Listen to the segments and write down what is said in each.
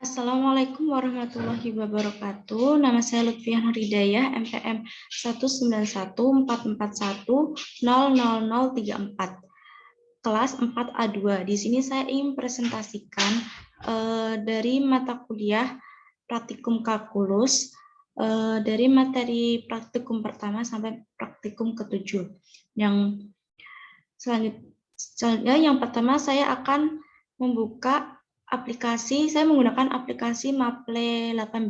Assalamualaikum warahmatullahi wabarakatuh. Nama saya Lutfiah Nuridayah, MPM 19144100034, kelas 4A2. Di sini saya ingin presentasikan dari mata kuliah praktikum kalkulus, dari materi praktikum pertama sampai praktikum ke-7. Yang selanjutnya, yang pertama saya akan membuka aplikasi. Saya menggunakan aplikasi Maple 18.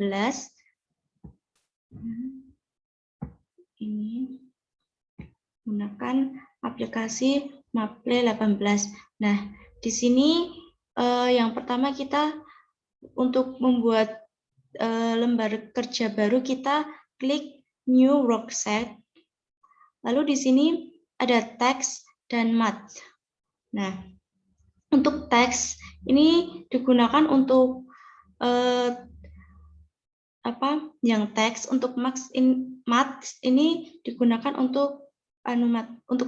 Ini menggunakan aplikasi Maple 18. Nah, di sini yang pertama kita untuk membuat lembar kerja baru, kita klik New Worksheet. Lalu di sini ada teks dan math. Nah, untuk teks ini digunakan untuk yang teks. Untuk math ini digunakan untuk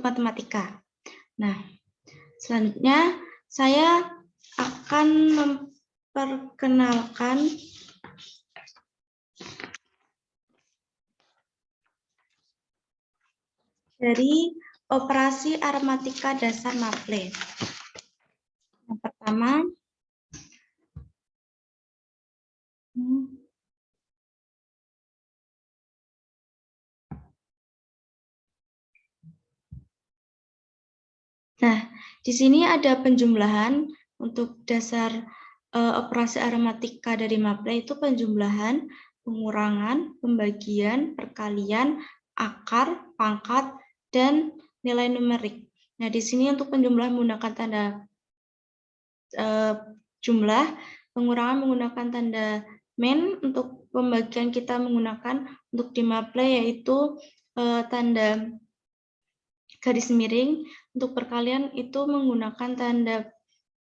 matematika. Nah, selanjutnya saya akan memperkenalkan dari operasi aritmatika dasar Maple. Yang pertama, nah, di sini ada penjumlahan untuk dasar operasi aritmatika dari Maple itu penjumlahan, pengurangan, pembagian, perkalian, akar, pangkat, dan nilai numerik. Nah, di sini untuk penjumlahan menggunakan tanda jumlah, pengurangan menggunakan tanda min, untuk pembagian kita menggunakan untuk di Maple yaitu tanda garis miring, untuk perkalian itu menggunakan tanda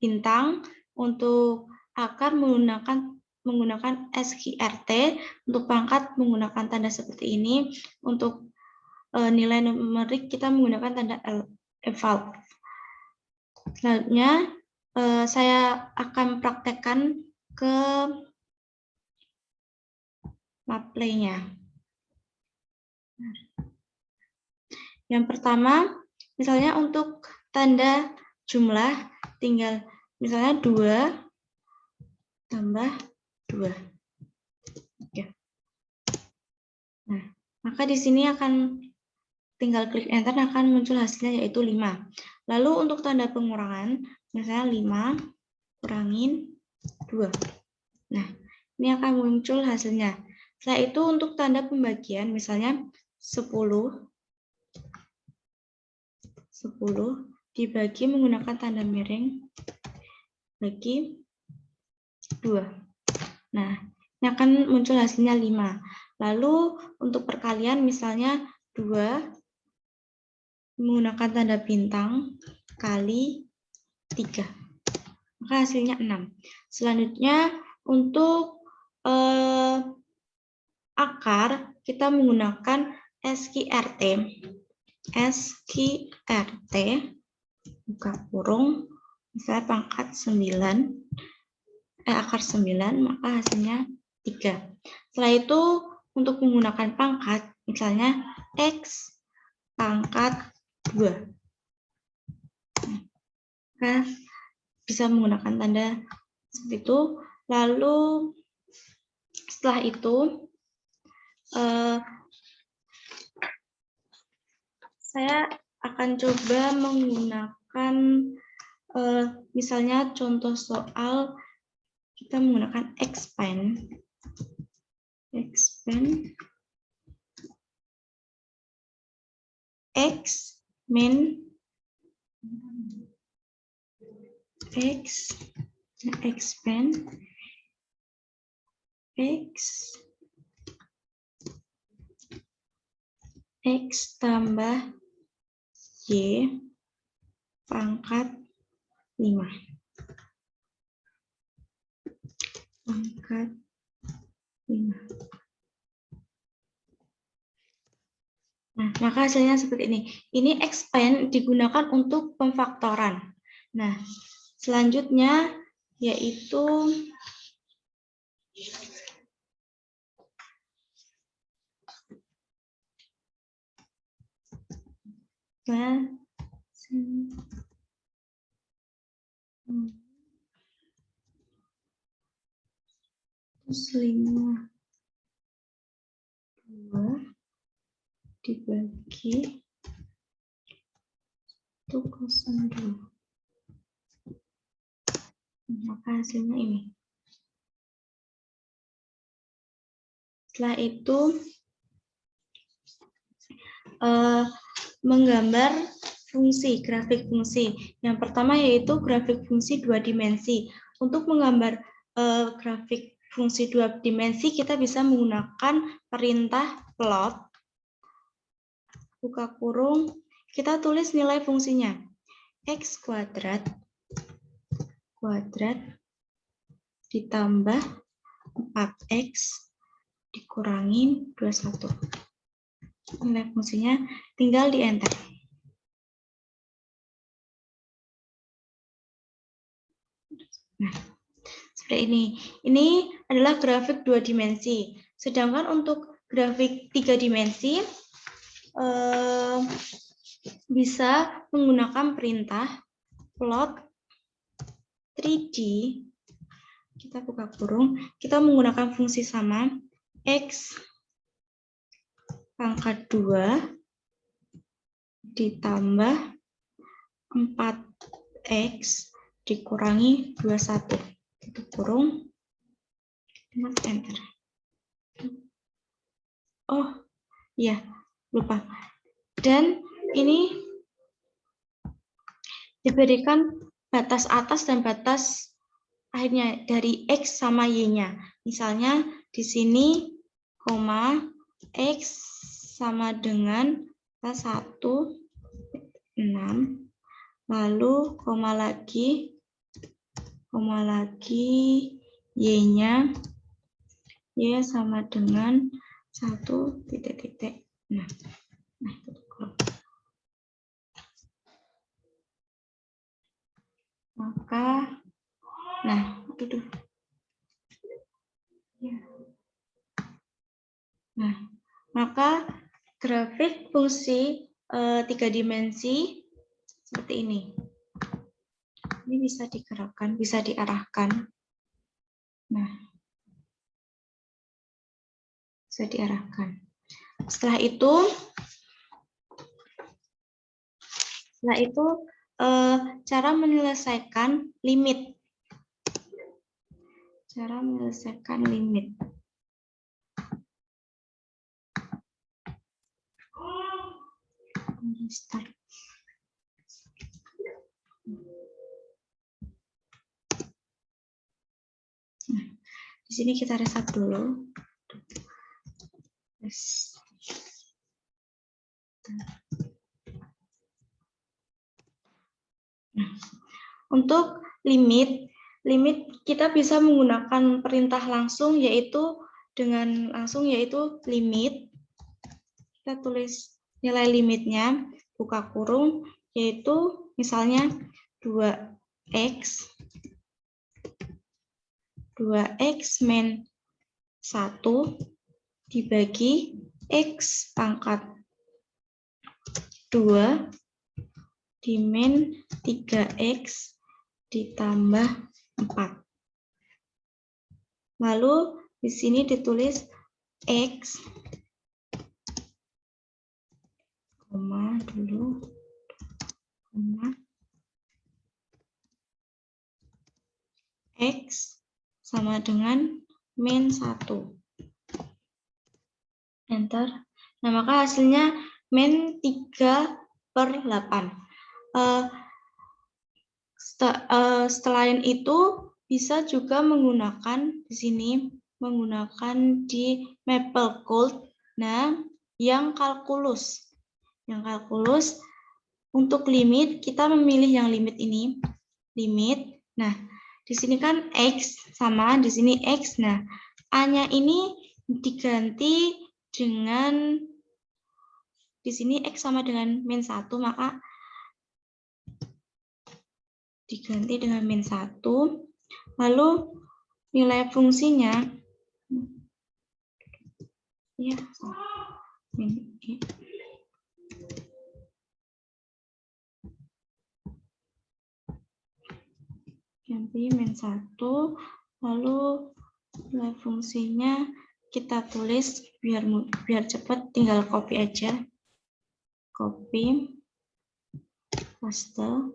bintang, untuk akar menggunakan SQRT, untuk pangkat menggunakan tanda seperti ini, untuk nilai numerik kita menggunakan tanda eval. Selanjutnya saya akan praktekkan ke Maple-nya. Yang pertama, misalnya untuk tanda jumlah, tinggal misalnya 2 tambah 2. Oke. Nah, maka di sini akan tinggal klik enter, akan muncul hasilnya yaitu 5. Lalu untuk tanda pengurangan, misalnya 5 kurangin 2. Nah, ini akan muncul hasilnya. Setelah itu untuk tanda pembagian, misalnya 10 dibagi menggunakan tanda miring bagi 2. Nah, ini akan muncul hasilnya 5. Lalu untuk perkalian, misalnya 2 menggunakan tanda bintang kali 3. Maka hasilnya 6. Selanjutnya untuk akar, kita menggunakan SQRT. SQRT, buka kurung, misalnya pangkat 9, akar 9, maka hasilnya 3. Setelah itu untuk menggunakan pangkat, misalnya X pangkat 2. Maka bisa menggunakan tanda seperti itu. Lalu setelah itu saya akan coba menggunakan misalnya contoh soal kita menggunakan expand X min X, expand X tambah Y pangkat 5. Pangkat 5. Nah, maka hasilnya seperti ini. Ini expand digunakan untuk pemfaktoran. Nah, selanjutnya yaitu Terus 5 2 dibagi 102. Maka hasilnya ini. Setelah itu menggambar fungsi, grafik fungsi. Yang pertama yaitu grafik fungsi 2 dimensi. Untuk menggambar grafik fungsi 2 dimensi, kita bisa menggunakan perintah plot. Buka kurung, kita tulis nilai fungsinya. X kuadrat ditambah 4X dikurangi 21. Nilai fungsinya tinggal di enter. Nah, seperti ini. Ini adalah grafik 2 dimensi. Sedangkan untuk grafik 3 dimensi bisa menggunakan perintah plot 3D. Kita buka kurung, kita menggunakan fungsi sama X pangkat 2 ditambah 4X dikurangi 21. Tutup kurung, enter. Oh, iya, lupa. Dan ini diberikan batas atas dan batas akhirnya dari X sama Y-nya. Misalnya di sini, X sama dengan 1, 6, lalu koma lagi Y-nya, Y sama dengan 1, titik-titik. Nah, maka, maka grafik fungsi 3 dimensi seperti ini. Ini bisa digerakkan, bisa diarahkan. Nah, bisa diarahkan. Setelah itu cara menyelesaikan limit. Cara menyelesaikan limit. Start. Nah, di sini kita reset dulu. Nah, untuk limit kita bisa menggunakan perintah langsung yaitu limit. Kita tulis nilai limitnya, buka kurung, yaitu misalnya 2x min 1 dibagi x pangkat 2 di min 3x ditambah 4. Lalu di sini ditulis x, koma dulu, koma, x sama dengan min 1. Enter. Nah, maka hasilnya min 3/8. Selain itu, bisa juga menggunakan di sini, menggunakan di MapleCode. Nah, yang kalkulus. Yang kalkulus, untuk limit, kita memilih yang limit ini. Limit. Nah, di sini kan X sama, di sini X. Nah, A-nya ini diganti dengan, di sini X sama dengan min 1, maka diganti dengan min 1. Lalu nilai fungsinya Ya, ini. Ganti min 1, lalu nilai fungsinya kita tulis biar cepat, tinggal copy aja. Copy, paste.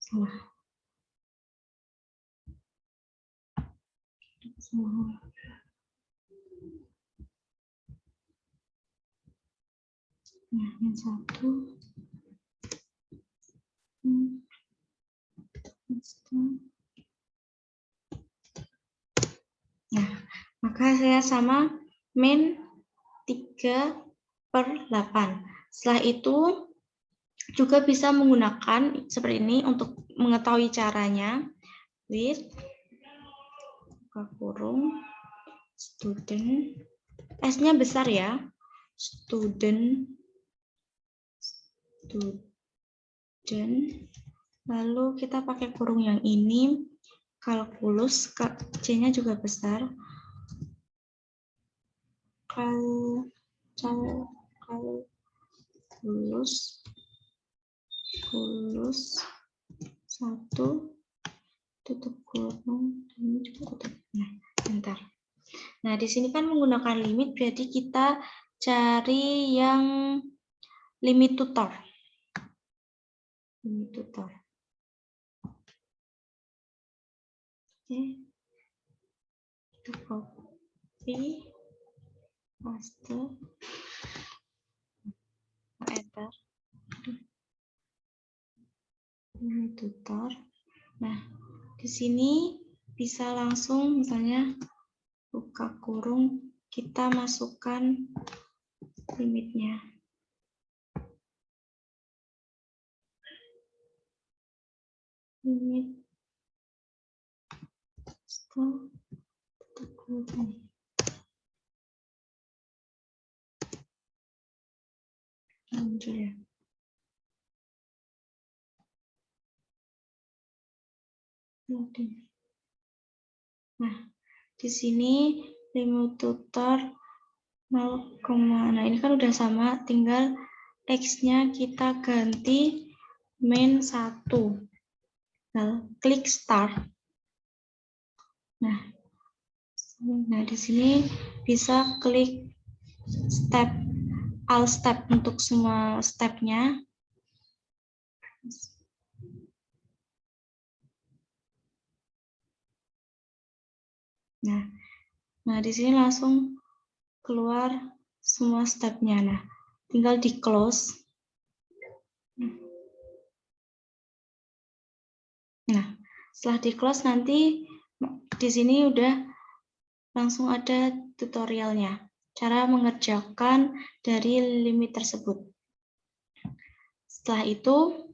Salah. Nah, min 1. Nah, maka saya sama min 3/8. Setelah itu juga bisa menggunakan seperti ini untuk mengetahui caranya. With buka kurung student, S-nya besar ya, student, lalu kita pakai kurung yang ini, kalkulus, C-nya juga besar, kalkulus 1, tutup kurung, ini juga tutup. Nah, bentar. Nah, di sini kan menggunakan limit, berarti kita cari yang limit tutor. Limit tutor. Oke. Kita copy, paste, enter. Limit tutor. Nah, di sini bisa langsung misalnya buka kurung, kita masukkan limitnya. Limit tutup kurung. Lanjut ya. Nah, di sini limit tutor 0, nah ini kan udah sama, tinggal X-nya kita ganti min 1. Nah, klik start. Nah, di sini bisa klik step, all step untuk semua stepnya. Nah, di sini langsung keluar semua stepnya. Nah, tinggal di close. Nah, setelah di close nanti di sini udah langsung ada tutorialnya, cara mengerjakan dari limit tersebut. Setelah itu,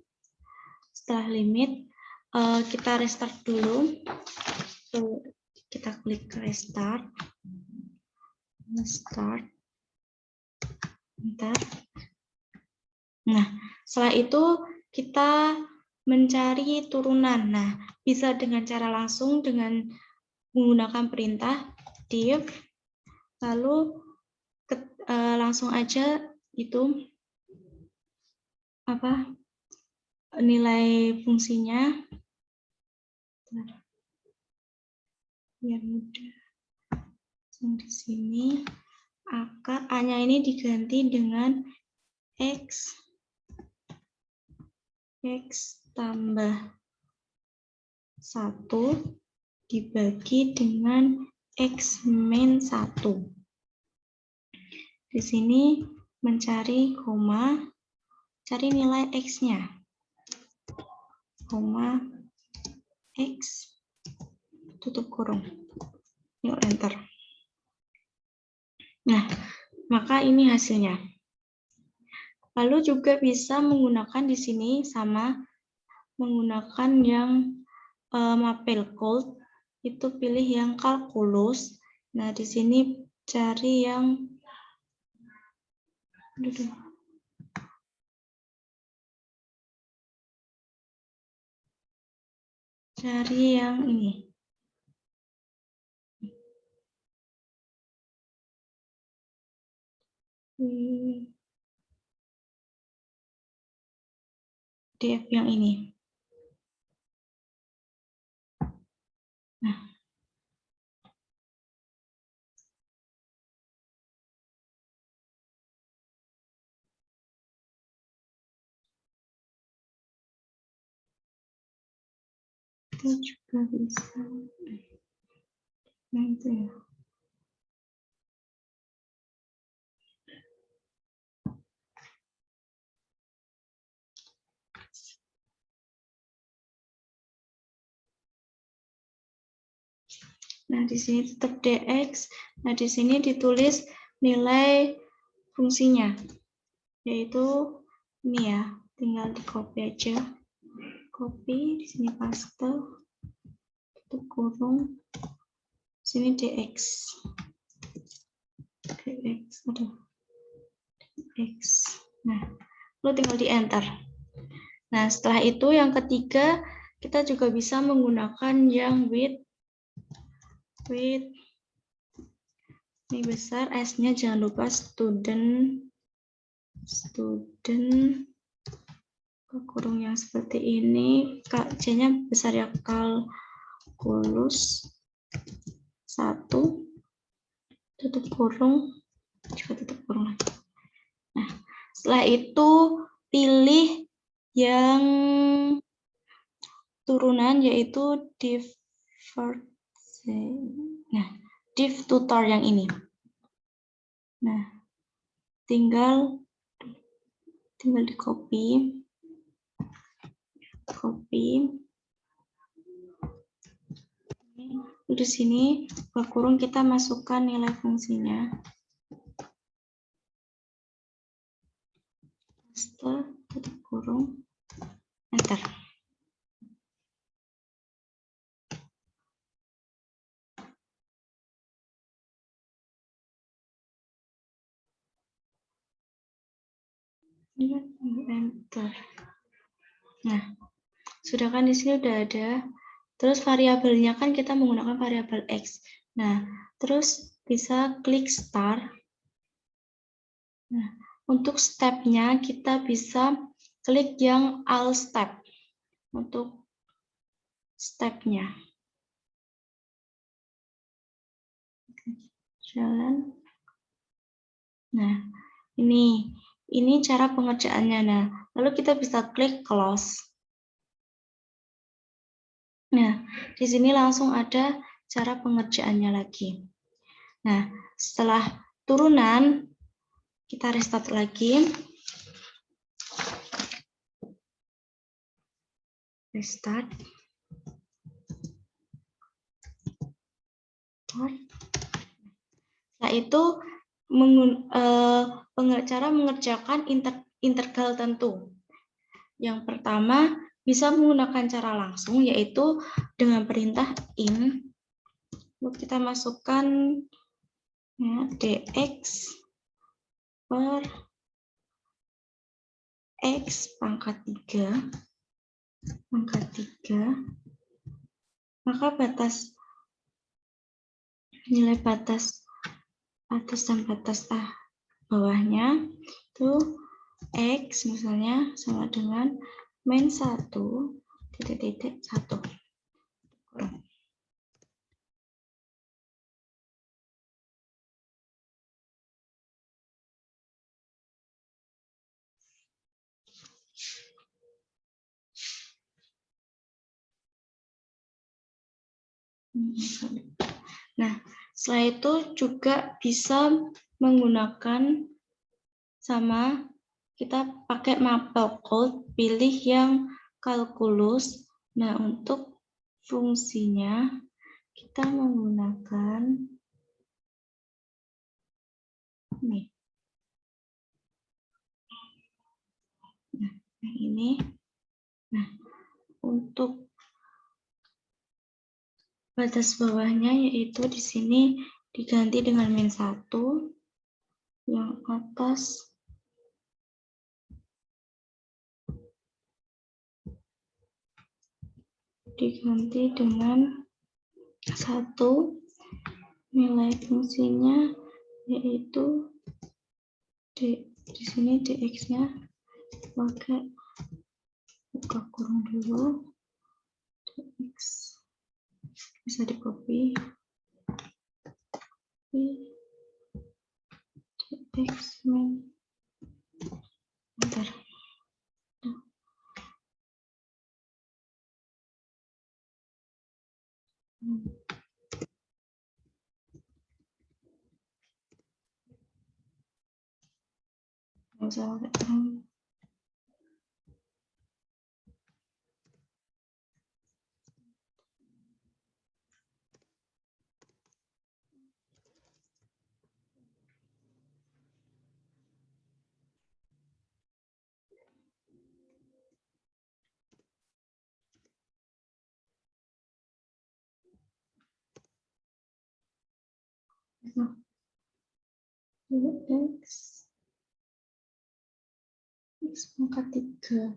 setelah limit, kita restart dulu. Kita klik restart. Bentar. Nah, setelah itu kita mencari turunan. Nah, bisa dengan cara langsung dengan menggunakan perintah div, lalu langsung aja itu nilai fungsinya. Biar mudah. Di sini A-nya ini diganti dengan X tambah 1 dibagi dengan X min 1. Di sini mencari koma, cari nilai X-nya. Koma X, tutup kurung. Yuk, enter. Nah, maka ini hasilnya. Lalu juga bisa menggunakan di sini sama menggunakan yang Mapel Code, itu pilih yang kalkulus. Nah, di sini cari yang Cari yang ini. PDF yang ini. Nah. Itu juga bisa. Nah, itu ya. Nah, di sini tetap dx. Nah, di sini ditulis nilai fungsinya, yaitu ini ya, tinggal di copy aja. Copy, di sini paste, tutup kurung, sini dx. Dx, aduh. Dx. Nah, lalu tinggal di enter. Nah, setelah itu yang ketiga, kita juga bisa menggunakan yang width ini besar, S-nya jangan lupa student kurung yang seperti ini, C-nya besar ya, kalkulus 1, tutup kurung, juga tutup kurung lagi. Nah, setelah itu pilih yang turunan, yaitu div tutor yang ini. Nah, tinggal di copy. Di sini buka kurung, kita masukkan nilai fungsinya. Paste, tutup kurung, enter. Enter. Nah, sudah kan di sini udah ada. Terus variabelnya kan kita menggunakan variabel X. Nah, terus bisa klik start. Nah, untuk stepnya kita bisa klik yang all step untuk stepnya. Jalan. Nah, ini cara pengerjaannya. Nah, lalu kita bisa klik close. Nah, di sini langsung ada cara pengerjaannya lagi. Nah, setelah turunan, kita restart lagi. Restart. Nah, itu cara mengerjakan integral tentu. Yang pertama, bisa menggunakan cara langsung, yaitu dengan perintah in. Lalu kita masukkan ya, dx per x pangkat 3, maka nilai batas atas dan batas bawahnya itu x misalnya sama dengan min 1 titik 1. Nah, setelah itu juga bisa menggunakan sama, kita pakai Maple Code, pilih yang kalkulus. Nah, untuk fungsinya kita menggunakan ini. Nah, ini. Nah, untuk batas bawahnya yaitu di sini diganti dengan min 1, yang atas diganti dengan 1, nilai fungsinya yaitu di sini dx-nya pakai buka kurung dulu, dx bisa di copy, dx min, bentar. X pangkat 3.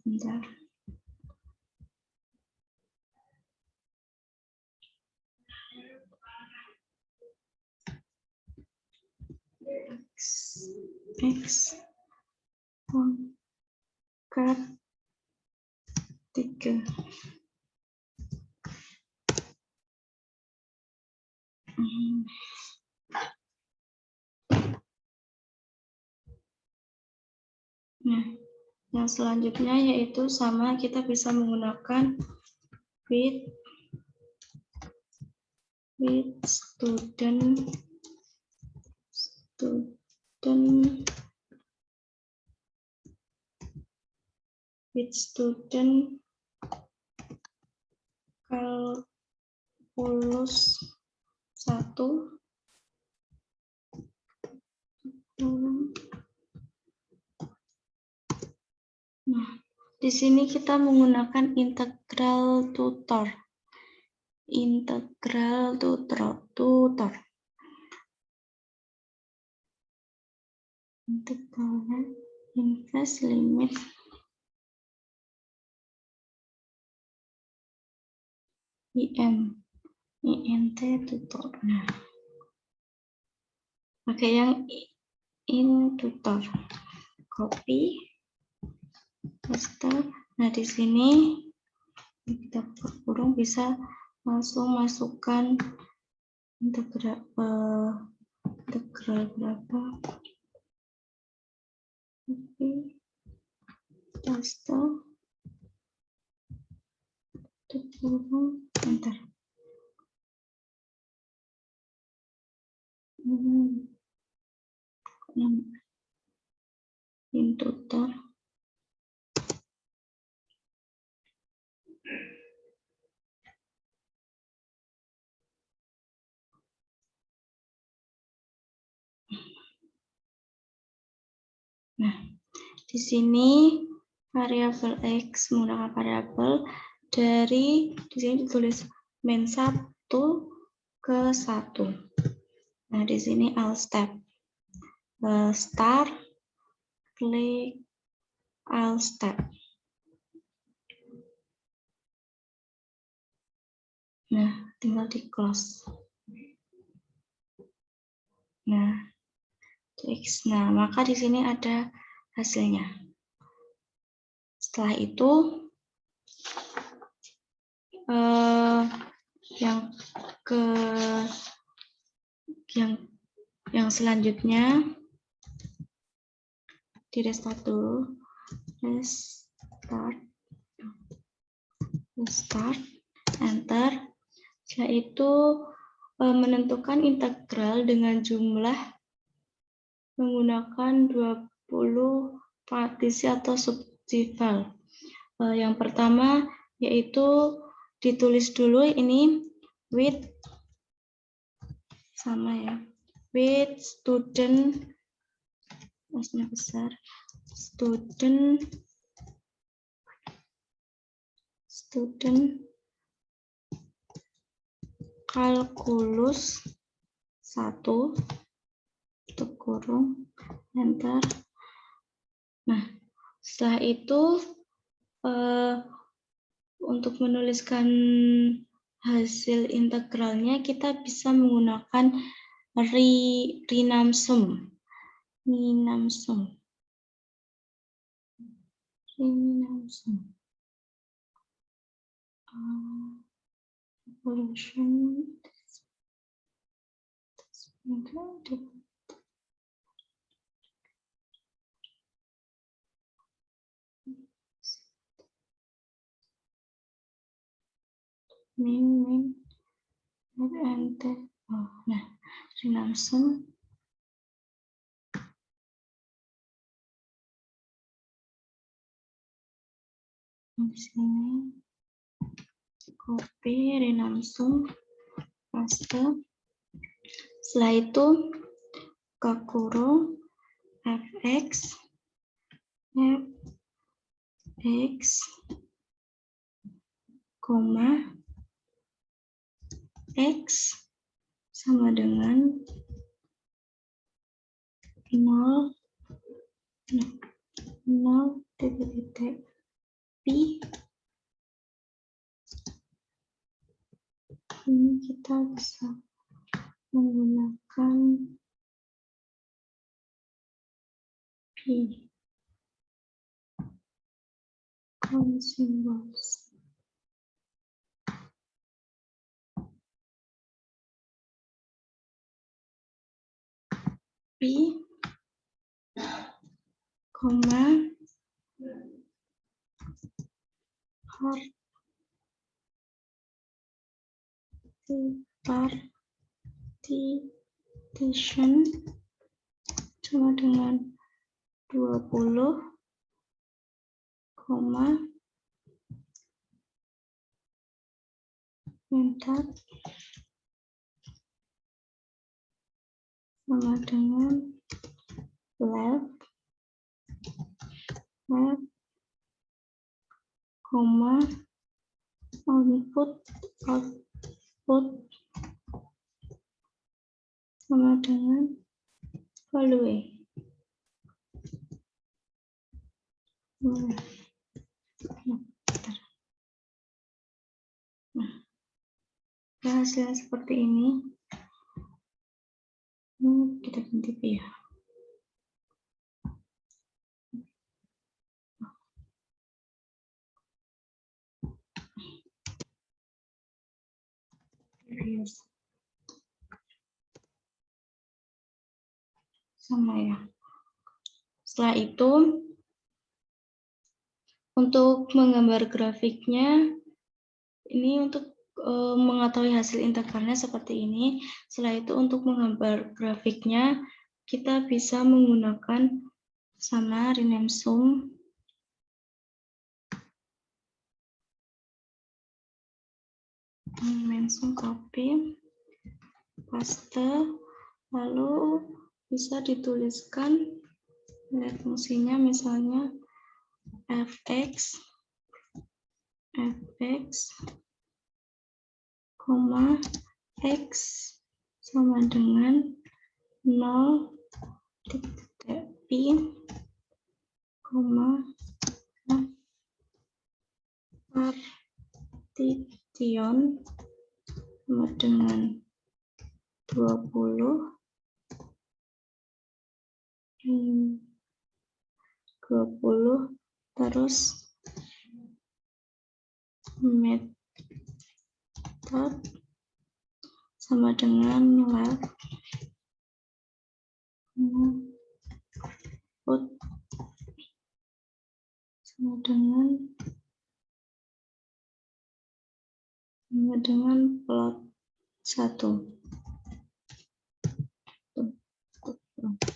Bentar. X pangkat 3. Nah, yang selanjutnya yaitu sama, kita bisa menggunakan with student kalkulus 1. Nah, di sini kita menggunakan integral tutor. Integral inverse limit int tutor. Nah, pakai yang in tutor. Copy, paste. Nah, di sini kita kurung bisa langsung masukkan integral berapa. Copy, paste, kurung, enter. In tutor. Nah, di sini variabel X menggunakan variabel dari di sini ditulis min 1 ke 1. Nah, di sini all step. Start, klik all step. Nah, tinggal di close. Nah, X. Nah, maka di sini ada hasilnya. Setelah itu yang selanjutnya di restart dulu. Restart, enter. Setelah itu menentukan integral dengan jumlah menggunakan 20 partisi atau subdival. Yang pertama yaitu ditulis dulu ini with sama ya, with student, masnya besar, student student kalkulus 1 tutup kurung, enter. Nah, setelah itu untuk menuliskan hasil integralnya kita bisa menggunakan Rinamsum. Evolution. Nah, Rinamsum di sini, copy Rinamsum, paste. Setelah itu ke kurung fx koma x sama dengan 0 titik pi. Ini kita bisa menggunakan pi symbols. Pi koma partition sama dengan 20, enter sama dengan left, output sama dengan value. Nah, hasilnya seperti ini. Kita ganti pi ya. Sama ya. Setelah itu untuk menggambar grafiknya, ini untuk mengetahui hasil integralnya seperti ini. Setelah itu untuk menggambar grafiknya kita bisa menggunakan sama Rinamsum. Copy, paste, lalu bisa dituliskan lihat fungsinya, misalnya fx koma x sama dengan 0 titik pi koma partition sama dengan 20 terus method sama dengan left output sama dengan plot 1.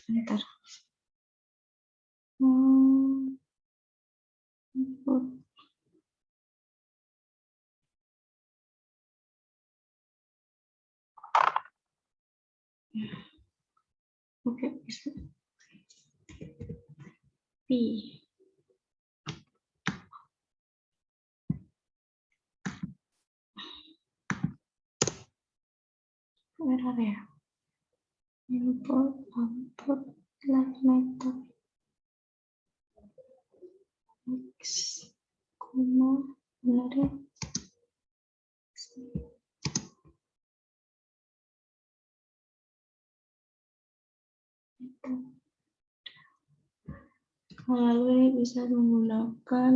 Bentar. Oke, bisa. Pi. Lalu ini bisa menggunakan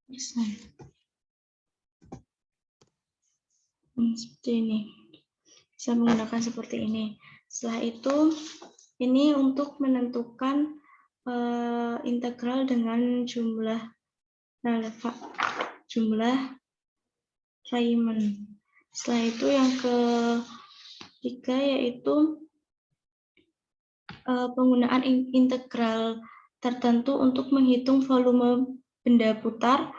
bisa seperti ini. Bisa menggunakan seperti ini. Setelah itu, ini untuk menentukan integral dengan jumlah Riemann. Setelah itu yang ketiga yaitu penggunaan integral tertentu untuk menghitung volume benda putar.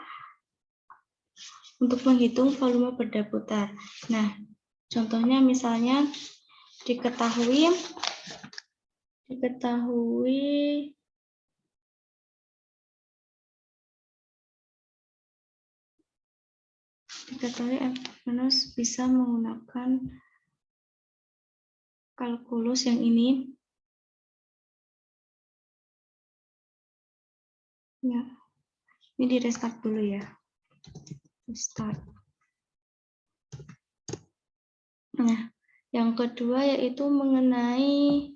Nah, contohnya misalnya diketahui F- bisa menggunakan kalkulus yang ini. Ya, ini di restart dulu ya. Restart. Nah, yang kedua yaitu mengenai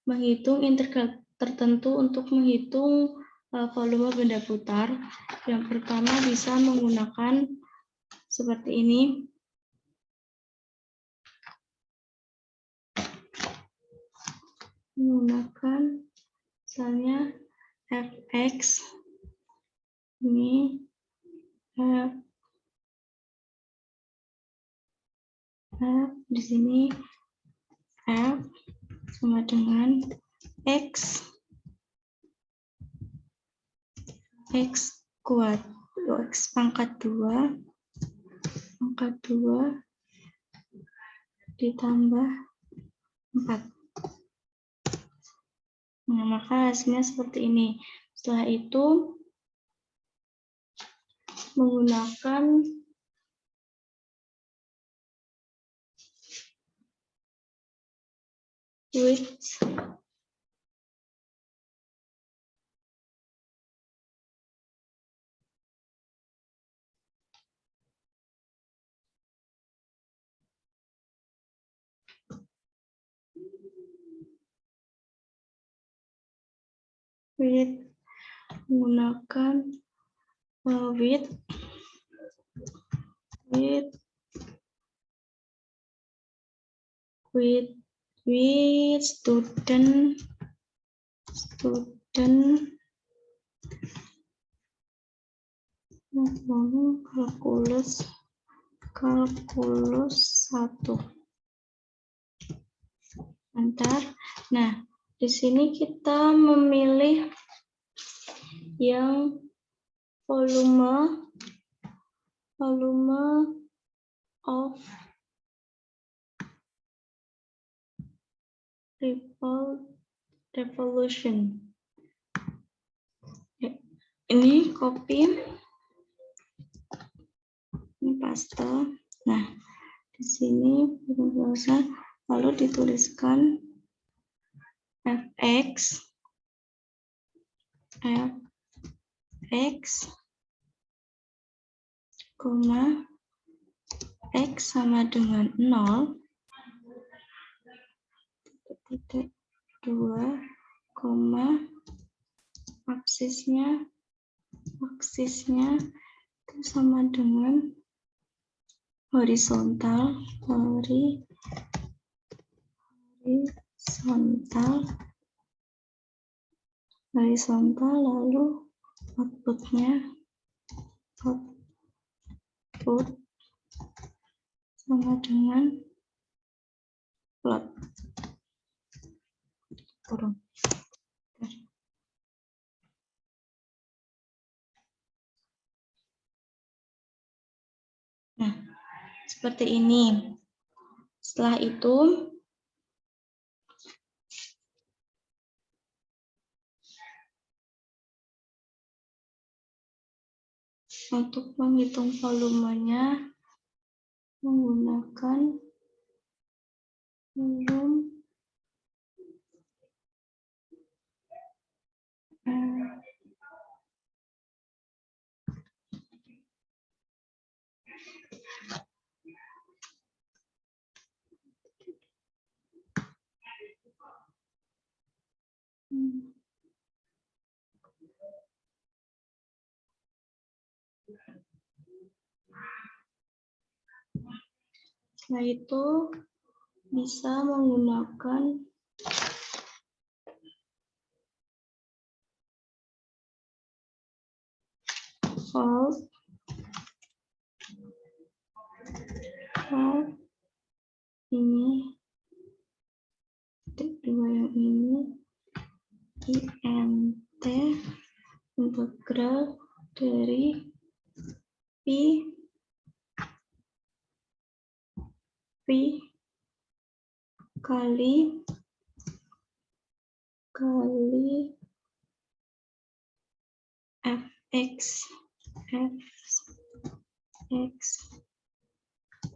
menghitung integral tertentu untuk menghitung volume benda putar. Yang pertama bisa menggunakan seperti ini. Menggunakan misalnya fx ini di sini f sama dengan x kuat x pangkat 2 ditambah 4. Nah, maka hasilnya seperti ini. Setelah itu menggunakan width menggunakan width student kalkulus 1. Bentar. Nah, di sini kita memilih yang volume of revolution. Ini copy, ini paste. Nah, di sini lalu dituliskan fx x sama dengan 0, titik 2, aksisnya itu sama dengan horizontal lalu output sama dengan plot kurung. Nah, seperti ini. Setelah itu untuk menghitung volumenya menggunakan volume Setelah itu bisa menggunakan volt ini titik 2 yang ini INT integral dari P kali fx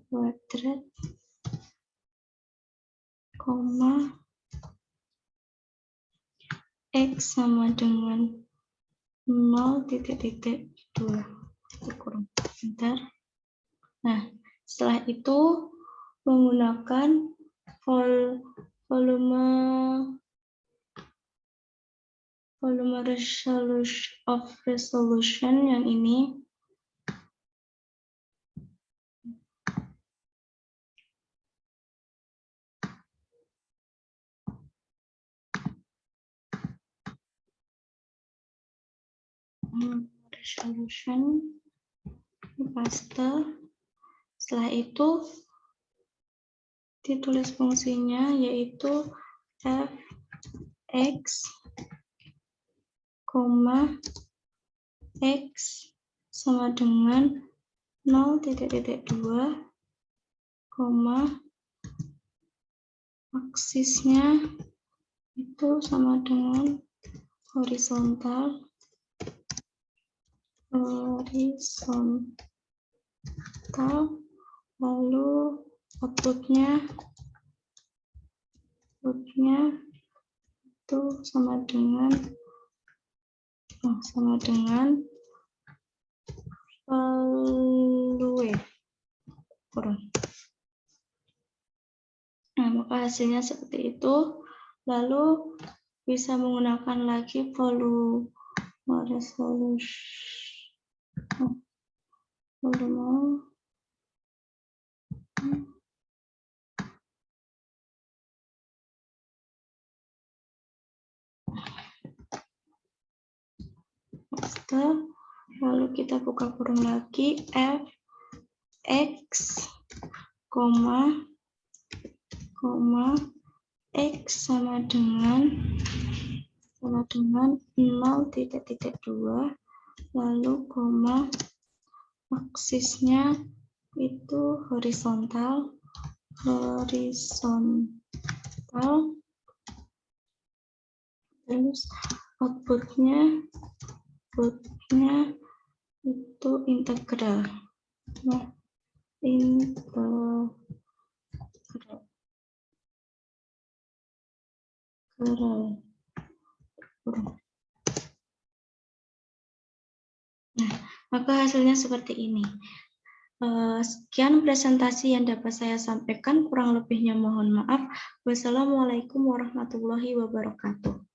kuadrat koma x sama dengan 0,2 kurang bentar. Nah, setelah itu menggunakan volume resolution yang ini resolution paste. Setelah itu ditulis fungsinya yaitu fx, x sama dengan 0,2, aksisnya itu sama dengan horizontal, lalu outputnya itu sama dengan value kurang. Nah, maka hasilnya seperti itu. Lalu bisa menggunakan lagi volume resolution. Lalu kita buka kurung lagi fx, x sama dengan 0,2, lalu aksisnya itu horizontal, terus outputnya itu integral. Nah, Nah, maka hasilnya seperti ini. Sekian presentasi yang dapat saya sampaikan, kurang lebihnya mohon maaf. Wassalamualaikum warahmatullahi wabarakatuh.